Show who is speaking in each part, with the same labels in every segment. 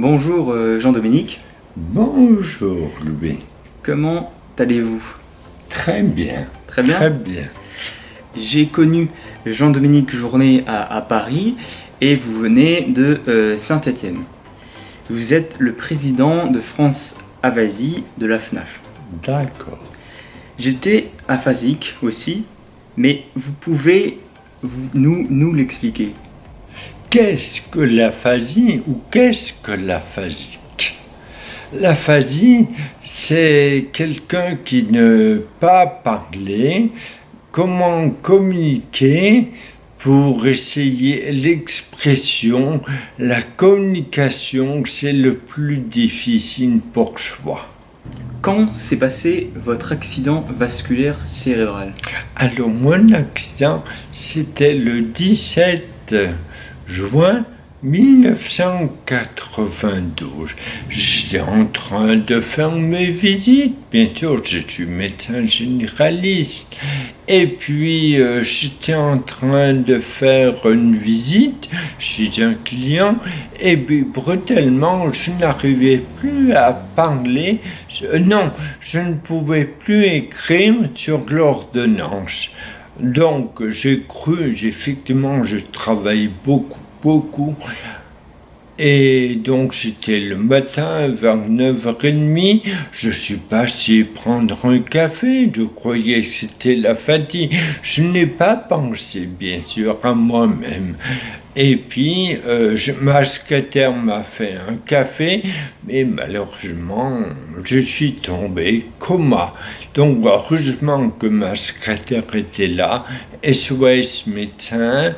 Speaker 1: Bonjour Jean-Dominique,
Speaker 2: Bonjour Louis.
Speaker 1: comment allez-vous?
Speaker 2: Très bien.
Speaker 1: Très bien.
Speaker 2: Très bien.
Speaker 1: J'ai connu Jean-Dominique Journet à Paris et vous venez de Saint-Étienne. Vous êtes le président de France Avasie de la FNAF.
Speaker 2: D'accord.
Speaker 1: J'étais aphasique aussi, mais vous pouvez nous l'expliquer.
Speaker 2: Qu'est-ce que l'aphasie ou qu'est-ce que l'aphasique? L'aphasie, c'est quelqu'un qui ne peut pas parler. Comment communiquer pour essayer l'expression, la communication, c'est le plus difficile pour soi.
Speaker 1: Quand s'est passé votre accident vasculaire cérébral?
Speaker 2: Alors, mon accident, c'était le 17 juin 1992. J'étais en train de faire mes visites. Bien sûr, je suis médecin généraliste. Et puis, j'étais en train de faire une visite chez un client. Et puis, brutalement, je n'arrivais plus à parler. Non, je ne pouvais plus écrire sur l'ordonnance. Donc, j'ai cru, effectivement, je travaille beaucoup. Et donc, c'était le matin, vers 9h30, je suis passé prendre un café, je croyais que c'était la fatigue. Je n'ai pas pensé, bien sûr, à moi-même. Et puis, ma secrétaire m'a fait un café, mais malheureusement, je suis tombé coma. Donc, heureusement que ma secrétaire était là, SOS médecin,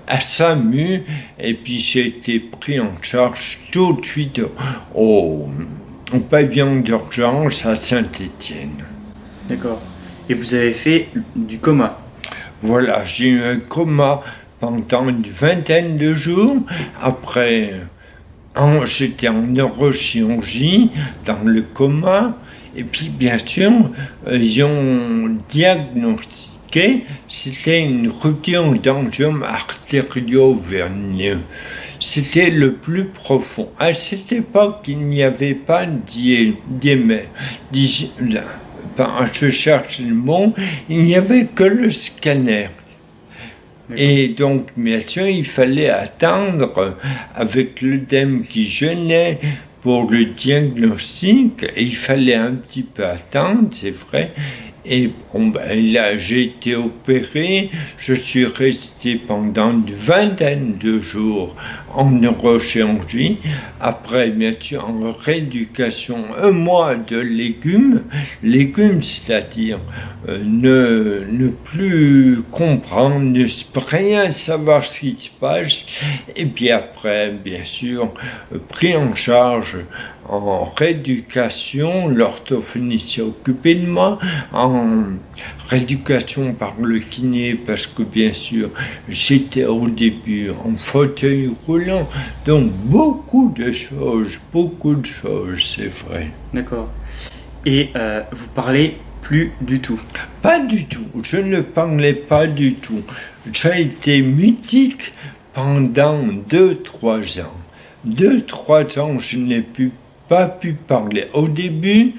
Speaker 2: à SAMU, et puis j'ai été pris en charge tout de suite au pavillon d'urgence à Saint-Étienne.
Speaker 1: D'accord. Et vous avez fait du coma?
Speaker 2: Voilà, j'ai eu un coma pendant une vingtaine de jours. Après, j'étais en neurochirurgie dans le coma. Et puis, bien sûr, ils ont diagnostiqué, c'était une rupture d'angiome artério-veineux. C'était le plus profond. À cette époque, il n'y avait pas je cherche le mot, il n'y avait que le scanner. Et donc, bien sûr, il fallait attendre avec l'œdème qui jeûnait pour le diagnostic, et il fallait un petit peu attendre, c'est vrai. Et bon, là, j'ai été opéré, je suis resté pendant une vingtaine de jours en neurochirurgie. Après, bien sûr, en rééducation, un mois de légumes, c'est-à-dire ne plus comprendre, ne rien savoir ce qui se passe. Et puis après, bien sûr, pris en charge en rééducation, l'orthophoniste s'est occupé de moi, en rééducation par le kiné, parce que bien sûr, j'étais au début en fauteuil roulant, donc beaucoup de choses, c'est vrai.
Speaker 1: D'accord. Et vous parlez plus du tout?
Speaker 2: Pas du tout, je ne parlais pas du tout. J'ai été mutique pendant 2-3 ans. 2-3 ans, je n'ai pas pu parler. Au début,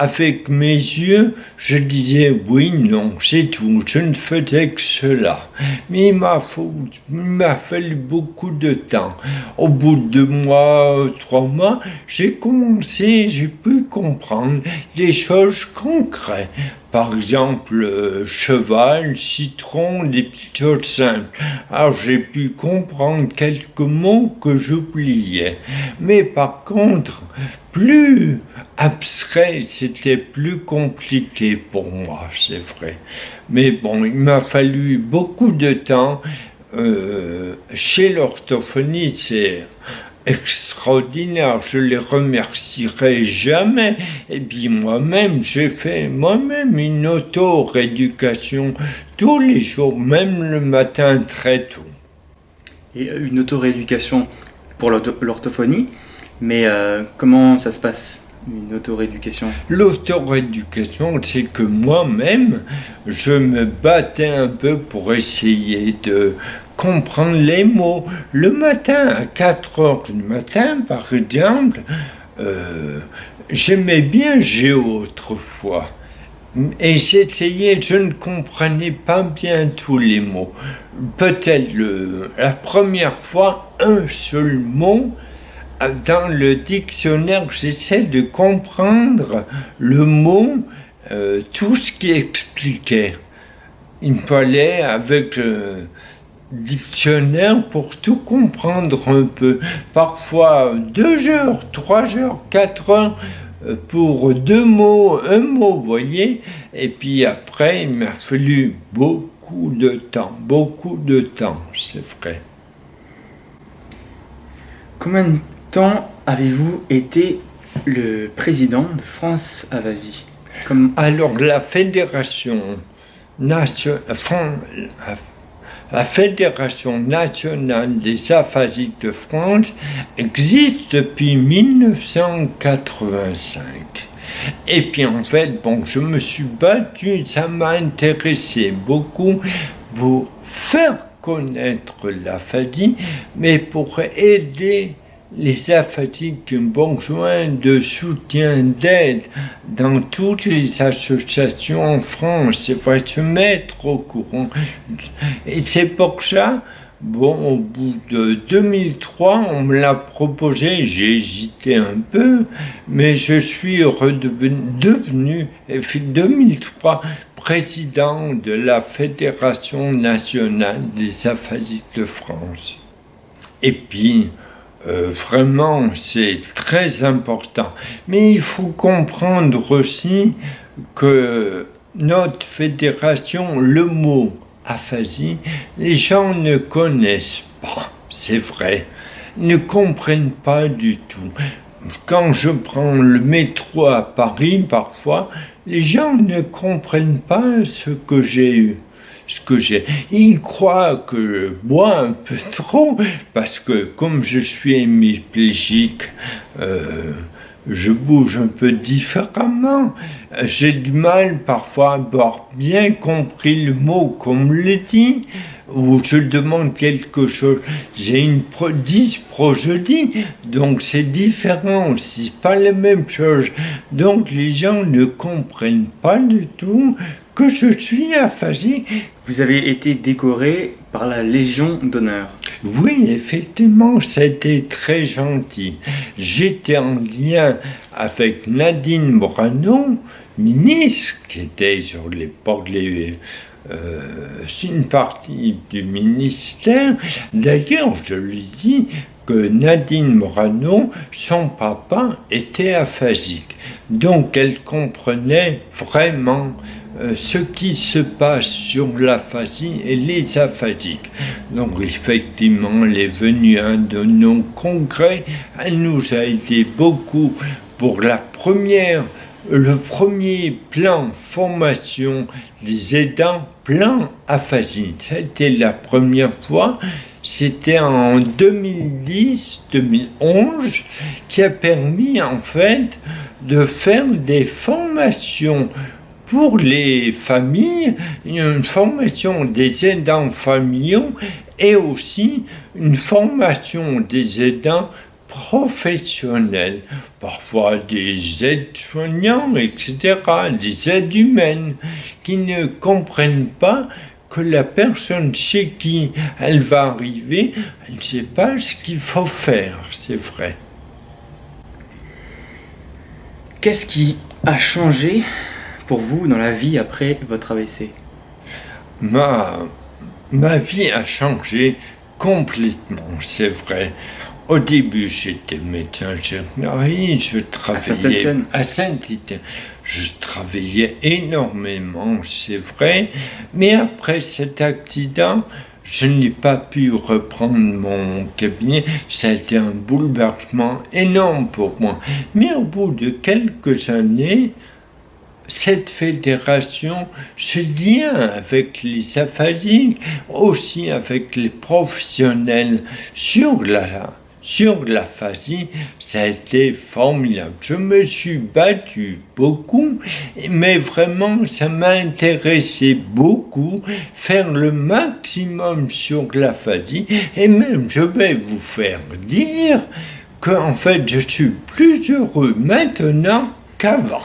Speaker 2: avec mes yeux, je disais oui, non, c'est tout. Je ne faisais que cela. Mais il m'a fallu beaucoup de temps. Au bout de 2 mois, 3 mois, j'ai pu comprendre des choses concrètes. Par exemple, cheval, citron, des petites choses simples. Alors j'ai pu comprendre quelques mots que j'oubliais. Mais par contre, plus abstrait, c'était plus compliqué pour moi, c'est vrai. Mais bon, il m'a fallu beaucoup de temps. Chez l'orthophonie, c'est extraordinaire, je les remercierai jamais. Et puis moi-même, j'ai fait une auto-rééducation tous les jours, même le matin très tôt.
Speaker 1: Et une auto-rééducation pour l'orthophonie, mais comment ça se passe, une auto-rééducation?
Speaker 2: L'auto-rééducation, c'est que moi-même, je me battais un peu pour essayer de comprendre les mots. Le matin, à 4 heures du matin, par exemple, j'aimais bien Géo autrefois. Et j'essayais, je ne comprenais pas bien tous les mots. Peut-être la première fois, un seul mot, dans le dictionnaire, j'essaie de comprendre le mot, tout ce qui expliquait. Il me fallait, avec le dictionnaire, pour tout comprendre un peu. Parfois 2 heures, 3 heures, 4 heures, pour 2 mots, un mot, vous voyez. Et puis après, il m'a fallu beaucoup de temps, c'est vrai.
Speaker 1: Combien de temps avez-vous été le président de France Avazie?
Speaker 2: Alors, la Fédération nationale des aphasiques de France existe depuis 1985. Et puis en fait, je me suis battu, ça m'a intéressé beaucoup pour faire connaître l'aphasie, mais pour aider les aphasiques qui ont besoin de soutien, d'aide dans toutes les associations en France. Il faut se mettre au courant. Et c'est pour ça, au bout de 2003, on me l'a proposé, j'ai hésité un peu, mais je suis devenu, depuis 2003, président de la Fédération nationale des aphasiques de France. Et puis, vraiment, c'est très important. Mais il faut comprendre aussi que notre fédération, le mot aphasie, les gens ne connaissent pas, c'est vrai, ne comprennent pas du tout. Quand je prends le métro à Paris, parfois, les gens ne comprennent pas ce que j'ai. Ils croient que je bois un peu trop, parce que comme je suis hémiplégique, je bouge un peu différemment. J'ai du mal parfois à avoir bien compris le mot qu'on me le dit, ou je demande quelque chose. J'ai une dysprosodie, donc c'est différent, c'est pas la même chose. Donc les gens ne comprennent pas du tout que je suis aphasique.
Speaker 1: Vous avez été décoré par la Légion d'honneur.
Speaker 2: Oui, effectivement, c'était très gentil. J'étais en lien avec Nadine Morano, ministre, qui était sur l'époque une partie du ministère. D'ailleurs, je lui dis que Nadine Morano, son papa, était aphasique. Donc elle comprenait vraiment ce qui se passe sur l'aphasie et les aphasiques. Donc effectivement, elle est venue à un de nos congrès, elle nous a aidé beaucoup pour le premier plan formation des aidants, plan aphasie. C'était la première fois, c'était en 2010-2011, qui a permis en fait de faire des formations pour les familles, une formation des aidants familiaux et aussi une formation des aidants professionnels, parfois des aides-soignants, etc., des aides humaines, qui ne comprennent pas que la personne chez qui elle va arriver, elle ne sait pas ce qu'il faut faire, c'est vrai.
Speaker 1: Qu'est-ce qui a changé pour vous dans la vie après votre AVC?
Speaker 2: Ma vie a changé complètement, c'est vrai. Au début, j'étais médecin généraliste, je travaillais à Saint-Étienne. Je travaillais énormément, c'est vrai, mais après cet accident, je n'ai pas pu reprendre mon cabinet. Ça a été un bouleversement énorme pour moi. Mais au bout de quelques années, cette fédération se lien avec les aphasiques, aussi avec les professionnels sur sur l'aphasie, ça a été formidable. Je me suis battu beaucoup, mais vraiment, ça m'a intéressé beaucoup, faire le maximum sur l'aphasie, et même, je vais vous faire dire qu'en fait, je suis plus heureux maintenant qu'avant.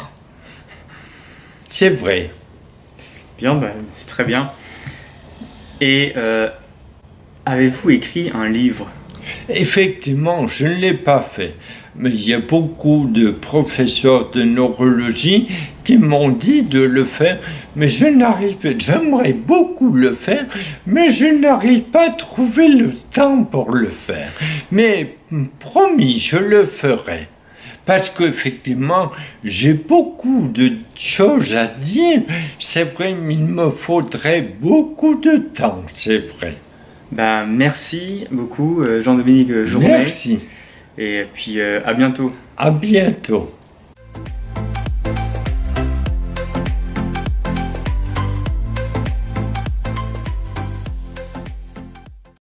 Speaker 2: C'est vrai.
Speaker 1: Bien, c'est très bien. Et avez-vous écrit un livre?
Speaker 2: Effectivement, je ne l'ai pas fait, mais il y a beaucoup de professeurs de neurologie qui m'ont dit de le faire, mais je n'arrive pas, j'aimerais beaucoup le faire, mais je n'arrive pas à trouver le temps pour le faire. Mais promis, je le ferai. Parce qu'effectivement, j'ai beaucoup de choses à dire. C'est vrai, mais il me faudrait beaucoup de temps, c'est vrai.
Speaker 1: Merci beaucoup, Jean-Dominique Journet.
Speaker 2: Merci.
Speaker 1: Et puis à bientôt.
Speaker 2: À bientôt.